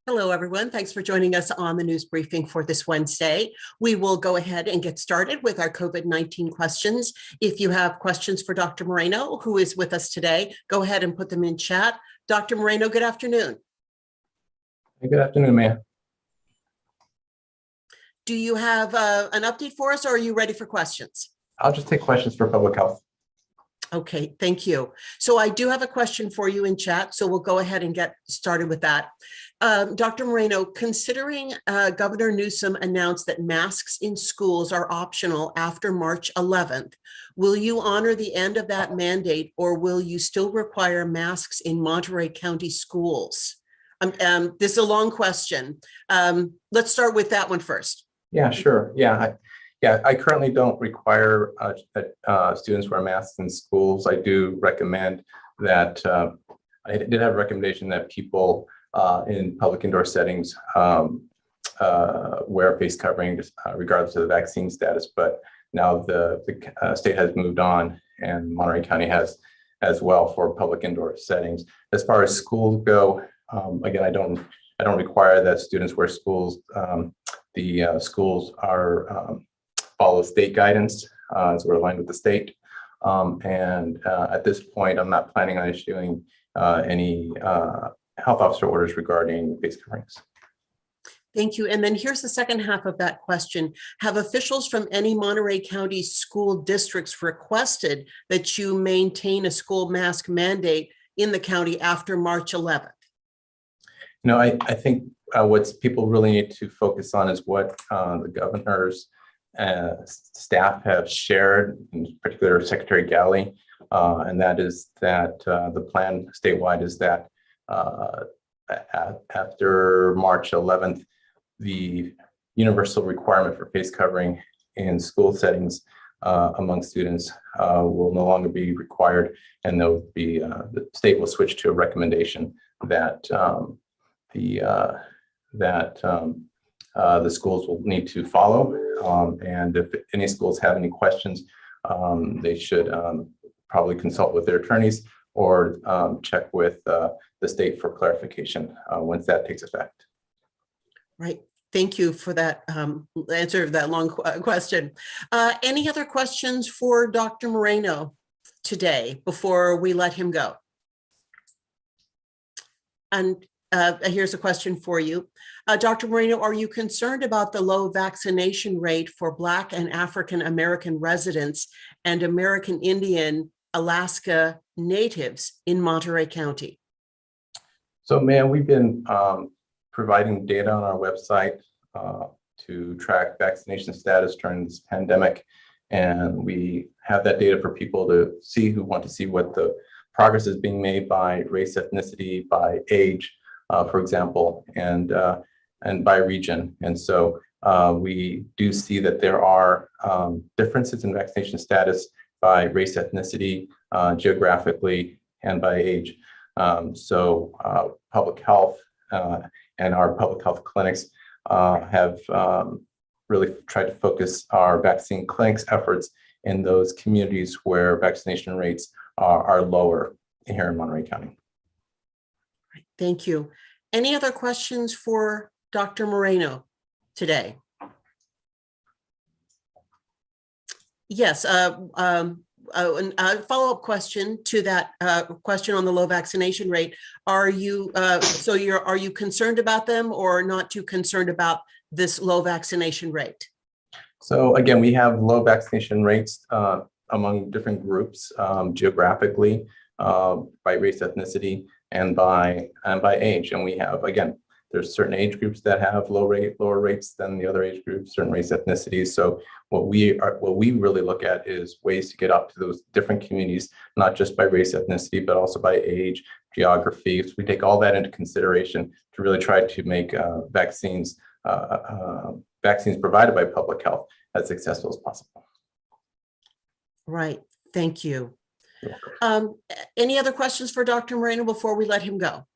Hello, everyone. Thanks for joining us on the news briefing for this Wednesday. We will go ahead and get started with our COVID-19 questions. If you have questions for Dr. Moreno, who is with us today, go ahead and put them in chat. Dr. Moreno, good afternoon. Hey, good afternoon, Mia. Do you have an update for us, or are you ready for questions? I'll just take questions for public health. Okay, thank you. So I do have a question for you in chat, so we'll go ahead and get started with that. Dr. Moreno, considering Governor Newsom announced that masks in schools are optional after March 11th, will you honor the end of that mandate, or will you still require masks in Monterey County schools? This is a long question. Let's start with that one first. Yeah, sure. I currently don't require students wear masks in schools. I do recommend that, I did have a recommendation that people in public indoor settings wear face coverings regardless of the vaccine status, but now the state has moved on, and Monterey County has as well for public indoor settings. As far as schools go, again, I don't require that students wear schools. The schools are follow state guidance, so we're aligned with the state. At this point, I'm not planning on issuing any health officer orders regarding face coverings. Thank you. And then here's the second half of that question. Have officials from any Monterey County school districts requested that you maintain a school mask mandate in the county after March 11th? No, I think what people really need to focus on is what the governor's staff have shared, in particular Secretary Galley, and that is that the plan statewide is that after March 11th, the universal requirement for face covering in school settings among students will no longer be required, and the state will switch to a recommendation that the schools will need to follow. And if any schools have any questions, they should probably consult with their attorneys or check with the state for clarification once that takes effect. Right. Thank you for that answer of that long question. Any other questions for Dr. Moreno today before we let him go? And here's a question for you. Dr. Moreno, are you concerned about the low vaccination rate for Black and African American residents and American Indian Alaska natives in Monterey County? So, ma'am, we've been providing data on our website to track vaccination status during this pandemic. And we have that data for people to see who want to see what the progress is being made by race, ethnicity, by age, for example, and by region. And so we do see that there are differences in vaccination status by race, ethnicity, geographically, and by age. So public health and our public health clinics have really tried to focus our vaccine clinics efforts in those communities where vaccination rates are lower here in Monterey County. Thank you. Any other questions for Dr. Moreno today? Yes, a follow-up question to that question on the low vaccination rate. Are you are you concerned about them, or not too concerned about this low vaccination rate? So again, we have low vaccination rates among different groups geographically, by race, ethnicity, and by age. And we have, again, there's certain age groups that have lower rates than the other age groups, certain race, ethnicities. So what we really look at is ways to get up to those different communities, not just by race, ethnicity, but also by age, geography. So we take all that into consideration to really try to make vaccines provided by public health as successful as possible. Right. Thank you. Any other questions for Dr. Moreno before we let him go?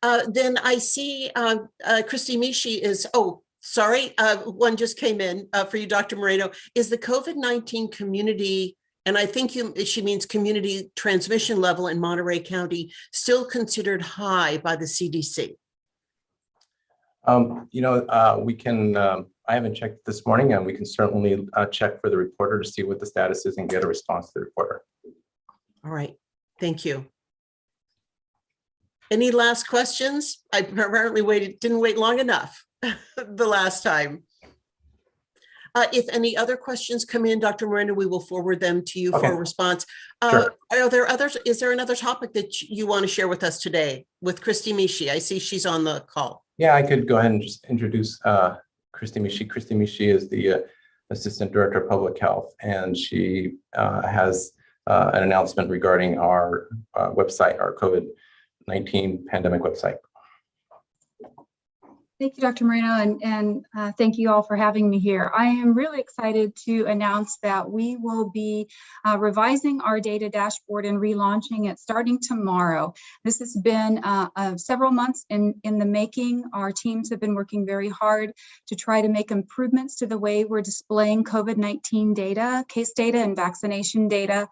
Then I see Christy Mishi is, one just came in for you, Dr. Moreno. Is the COVID-19 community And I think she means community transmission level in Monterey County still considered high by the CDC. We can, I haven't checked this morning, and we can certainly check for the reporter to see what the status is and get a response to the reporter. All right, thank you. Any last questions? I apparently didn't wait long enough the last time. If any other questions come in, Dr. Moreno, we will forward them to you for a response. Sure. Are there others? Is there another topic that you want to share with us today with Christy Mishi? I see she's on the call. Yeah, I could go ahead and just introduce Christy Mishi. Christy Mishi is the Assistant Director of Public Health, and she has an announcement regarding our website, our COVID-19 pandemic website. Thank you, Dr. Moreno, and thank you all for having me here. I am really excited to announce that we will be revising our data dashboard and relaunching it starting tomorrow. This has been several months in the making. Our teams have been working very hard to try to make improvements to the way we're displaying COVID-19 data, case data, and vaccination data.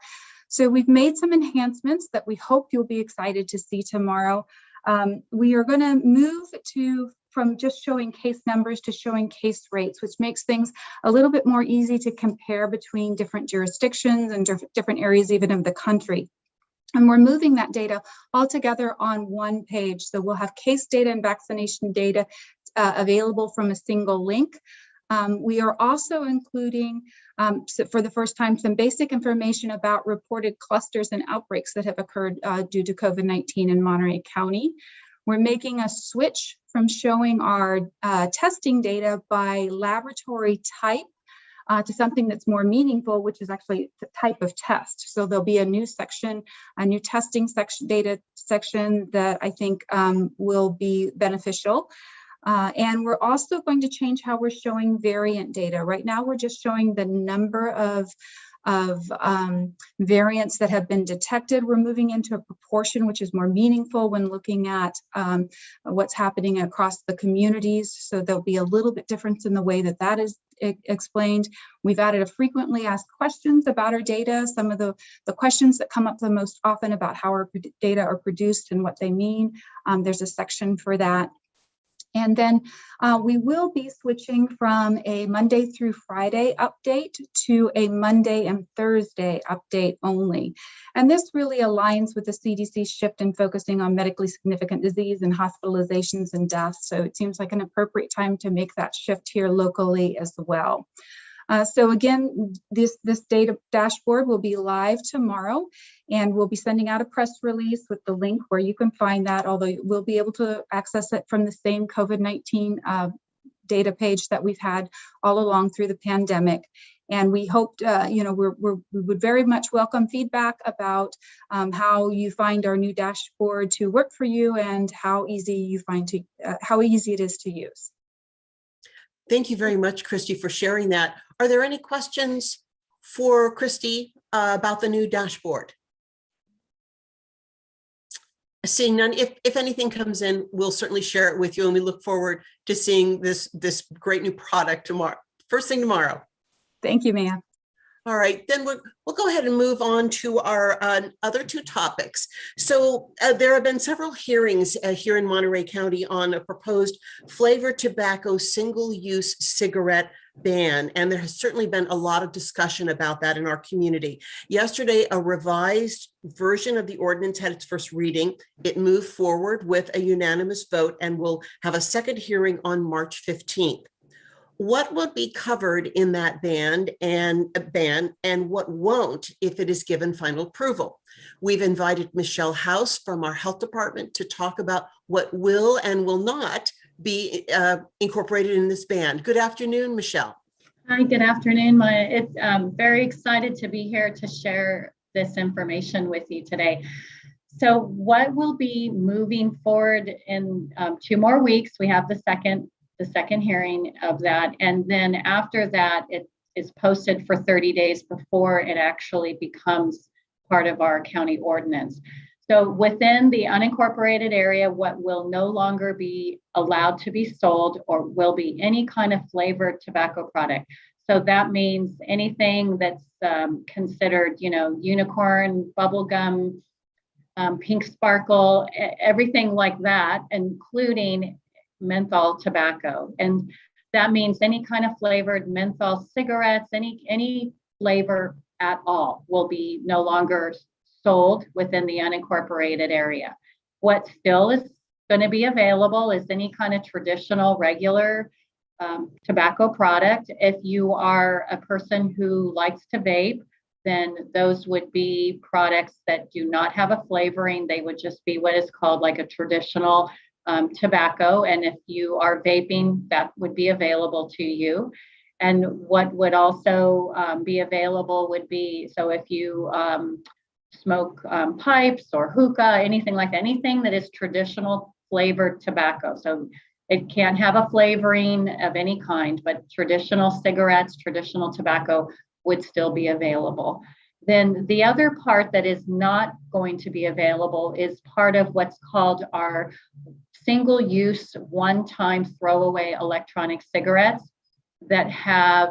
So we've made some enhancements that we hope you'll be excited to see tomorrow. We are going to move from just showing case numbers to showing case rates, which makes things a little bit more easy to compare between different jurisdictions and different areas even of the country. And we're moving that data all together on one page. So we'll have case data and vaccination data available from a single link. We are also including, for the first time, some basic information about reported clusters and outbreaks that have occurred due to COVID-19 in Monterey County. We're making a switch from showing our testing data by laboratory type to something that's more meaningful, which is actually the type of test. So there'll be a new section, a new testing section, data section that I think will be beneficial. And we're also going to change how we're showing variant data. Right now, we're just showing the number of variants that have been detected. We're moving into a proportion which is more meaningful when looking at what's happening across the communities. So there'll be a little bit difference in the way that is explained. We've added a frequently asked questions about our data. Some of the questions that come up the most often about how our data are produced and what they mean. There's a section for that. And then we will be switching from a Monday through Friday update to a Monday and Thursday update only. And this really aligns with the CDC shift in focusing on medically significant disease and hospitalizations and deaths. So it seems like an appropriate time to make that shift here locally as well. So again, this data dashboard will be live tomorrow, and we'll be sending out a press release with the link where you can find that, although we'll be able to access it from the same COVID-19 data page that we've had all along through the pandemic. And we hope, we would very much welcome feedback about how you find our new dashboard to work for you and how easy it is to use. Thank you very much, Christy, for sharing that. Are there any questions for Christy about the new dashboard? Seeing none, if anything comes in, we'll certainly share it with you, and we look forward to seeing this great new product tomorrow, first thing tomorrow. Thank you, ma'am. All right, then we'll go ahead and move on to our other two topics. So there have been several hearings here in Monterey County on a proposed flavored tobacco single-use cigarette ban, and there has certainly been a lot of discussion about that in our community. Yesterday, a revised version of the ordinance had its first reading. It moved forward with a unanimous vote and will have a second hearing on March 15th. What would be covered in that ban and what won't if it is given final approval? We've invited Michelle House from our health department to talk about what will and will not be incorporated in this ban. Good afternoon, Michelle. Hi, good afternoon, Maya. I'm very excited to be here to share this information with you today. So what will be moving forward in 2 more weeks, we have the second hearing of that. And then after that, it is posted for 30 days before it actually becomes part of our county ordinance. So within the unincorporated area, what will no longer be allowed to be sold or will be any kind of flavored tobacco product. So that means anything that's considered, unicorn, bubblegum, pink sparkle, everything like that, including menthol tobacco. And that means any kind of flavored menthol cigarettes, any flavor at all will be no longer sold within the unincorporated area. What still is going to be available is any kind of traditional, regular tobacco product. If you are a person who likes to vape, then those would be products that do not have a flavoring. They would just be what is called like a traditional tobacco. And if you are vaping, that would be available to you. And what would also be available would be, so if you smoke pipes or hookah, anything like that, anything that is traditional flavored tobacco. So it can't have a flavoring of any kind, but traditional cigarettes, traditional tobacco would still be available. Then the other part that is not going to be available is part of what's called our single-use, one-time throwaway electronic cigarettes that have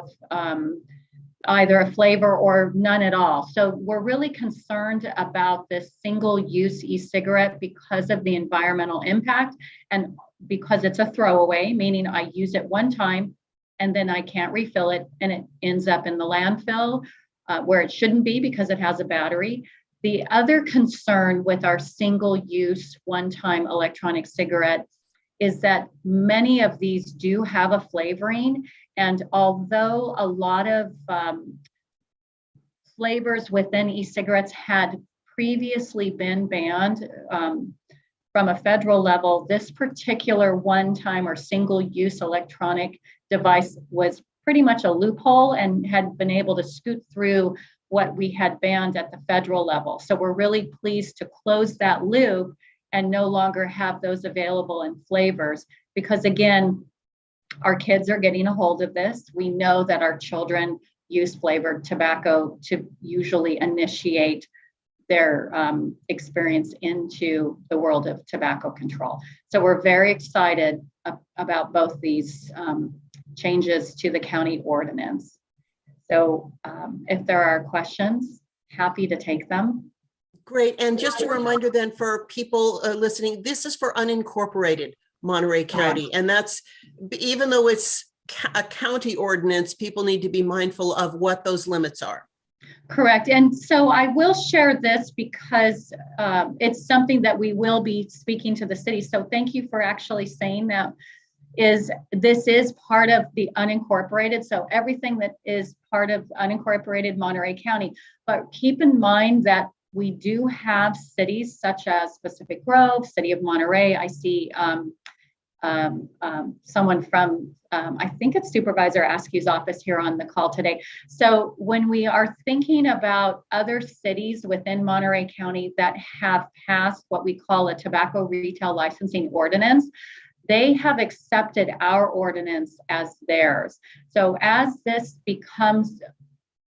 either a flavor or none at all. So we're really concerned about this single-use e-cigarette because of the environmental impact and because it's a throwaway, meaning I use it one time and then I can't refill it and it ends up in the landfill where it shouldn't be because it has a battery. The other concern with our single-use, one-time electronic cigarette is that many of these do have a flavoring. And although a lot of flavors within e-cigarettes had previously been banned from a federal level, this particular one-time or single-use electronic device was pretty much a loophole and had been able to scoot through what we had banned at the federal level. So we're really pleased to close that loop and no longer have those available in flavors, because again, our kids are getting a hold of this. We know that our children use flavored tobacco to usually initiate their experience into the world of tobacco control. So we're very excited about both these changes to the county ordinance. So if there are questions, happy to take them. Great. And just a reminder then for people listening, this is for unincorporated Monterey County. And that's, even though it's a county ordinance, people need to be mindful of what those limits are. Correct. And so I will share this because it's something that we will be speaking to the city. So thank you for actually saying that. This is part of the unincorporated. So everything that is part of unincorporated Monterey County. But keep in mind that we do have cities such as Pacific Grove, City of Monterey. I see someone from, I think it's Supervisor Askew's office here on the call today. So when we are thinking about other cities within Monterey County that have passed what we call a tobacco retail licensing ordinance, they have accepted our ordinance as theirs. So as this becomes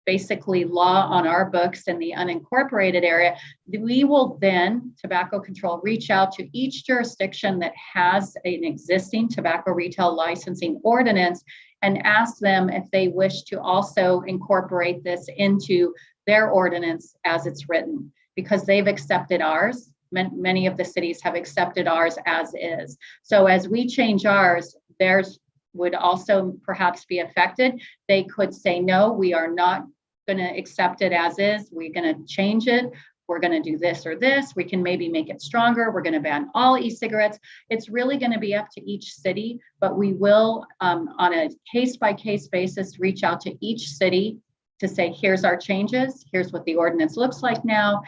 basically law on our books in the unincorporated area, we will then, tobacco control, reach out to each jurisdiction that has an existing tobacco retail licensing ordinance and ask them if they wish to also incorporate this into their ordinance as it's written, because they've accepted ours. Many of the cities have accepted ours as is. So as we change ours, theirs would also perhaps be affected. They could say, no, we are not going to accept it as is. We're going to change it. We're going to do this or this. We can maybe make it stronger. We're going to ban all e-cigarettes. It's really going to be up to each city, but we will, on a case-by-case basis, reach out to each city to say, here's our changes. Here's what the ordinance looks like now.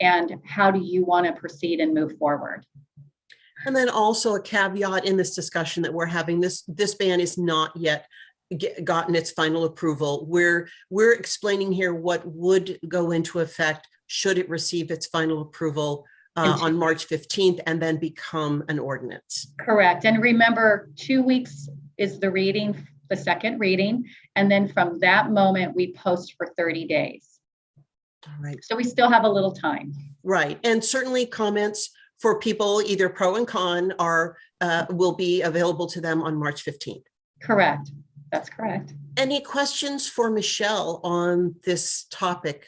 And how do you want to proceed and move forward? And then also a caveat in this discussion that we're having, this ban is not yet gotten its final approval. We're explaining here what would go into effect should it receive its final approval on March 15th and then become an ordinance. Correct. And remember, 2 weeks is the reading, the second reading. And then from that moment, we post for 30 days. All right. So we still have a little time. Right. And certainly comments for people, either pro and con, will be available to them on March 15th. Correct. That's correct. Any questions for Michelle on this topic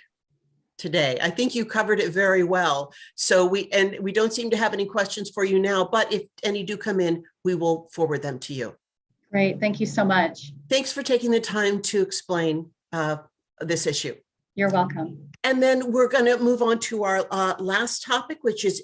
today? I think you covered it very well. So we don't seem to have any questions for you now, but if any do come in, we will forward them to you. Great. Thank you so much. Thanks for taking the time to explain this issue. You're welcome. And then we're going to move on to our last topic, which is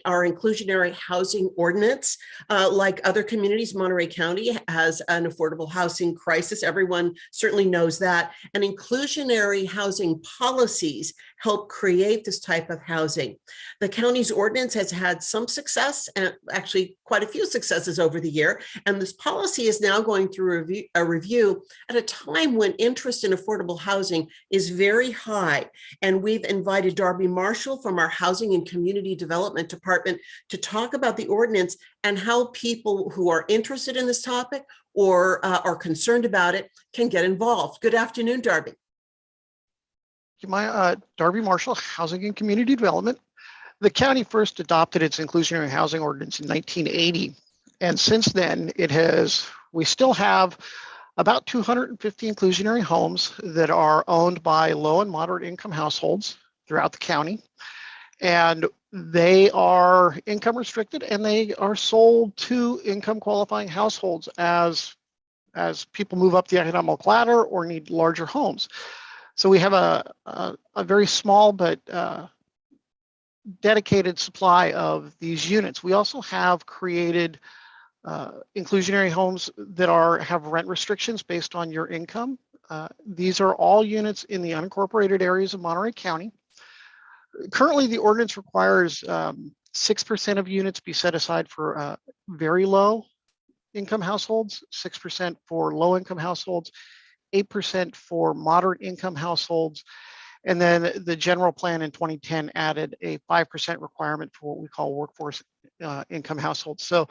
our inclusionary housing ordinance. Like other communities, Monterey County has an affordable housing crisis. Everyone certainly knows that. And inclusionary housing policies help create this type of housing. The county's ordinance has had some success, and actually quite a few successes over the year. And this policy is now going through a review at a time when interest in affordable housing is very high. And we've invited Darby Marshall from our Housing and Community Development Department to talk about the ordinance and how people who are interested in this topic or are concerned about it can get involved. Good afternoon, Darby. Darby Marshall, Housing and Community Development. The county first adopted its inclusionary housing ordinance in 1980. And since then, we still have about 250 inclusionary homes that are owned by low and moderate income households throughout the county. And they are income restricted, and they are sold to income qualifying households as people move up the economic ladder or need larger homes. So we have a very small but dedicated supply of these units. We also have created inclusionary homes that have rent restrictions based on your income. These are all units in the unincorporated areas of Monterey County. Currently, the ordinance requires 6% of units be set aside for very low income households, 6% for low income households, 8% for moderate income households. And then the general plan in 2010 added a 5% requirement for what we call workforce income households. So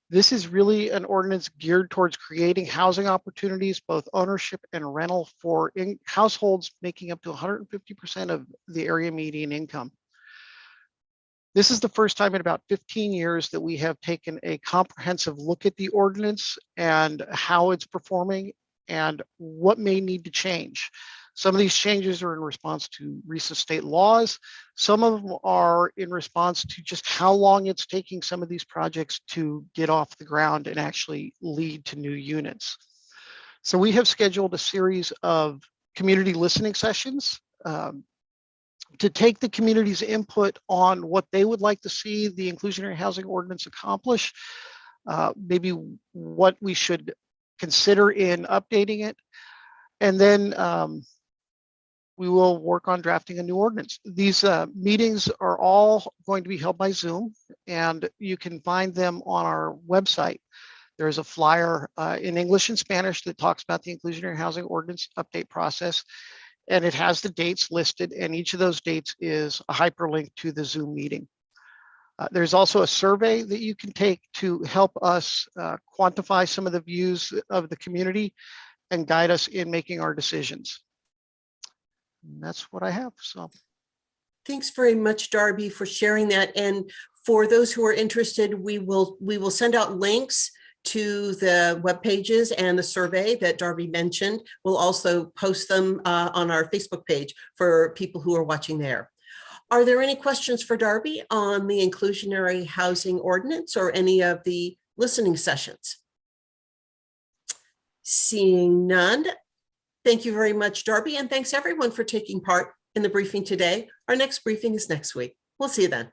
this is really an ordinance geared towards creating housing opportunities, both ownership and rental, for households making up to 150% of the area median income. This is the first time in about 15 years that we have taken a comprehensive look at the ordinance and how it's performing and what may need to change. Some of these changes are in response to recent state laws. Some of them are in response to just how long it's taking some of these projects to get off the ground and actually lead to new units. So we have scheduled a series of community listening sessions to take the community's input on what they would like to see the inclusionary housing ordinance accomplish, maybe what we should consider in updating it, and then we will work on drafting a new ordinance. These meetings are all going to be held by Zoom, and you can find them on our website. There is a flyer in English and Spanish that talks about the inclusionary housing ordinance update process, and it has the dates listed, and each of those dates is a hyperlink to the Zoom meeting. There's also a survey that you can take to help us quantify some of the views of the community and guide us in making our decisions. And that's what I have. So thanks very much, Darby, for sharing that. And for those who are interested, we will send out links to the web pages and the survey that Darby mentioned. We'll also post them on our Facebook page for people who are watching there. Are there any questions for Darby on the inclusionary housing ordinance or any of the listening sessions? Seeing none, thank you very much, Darby, and thanks everyone for taking part in the briefing today. Our next briefing is next week. We'll see you then.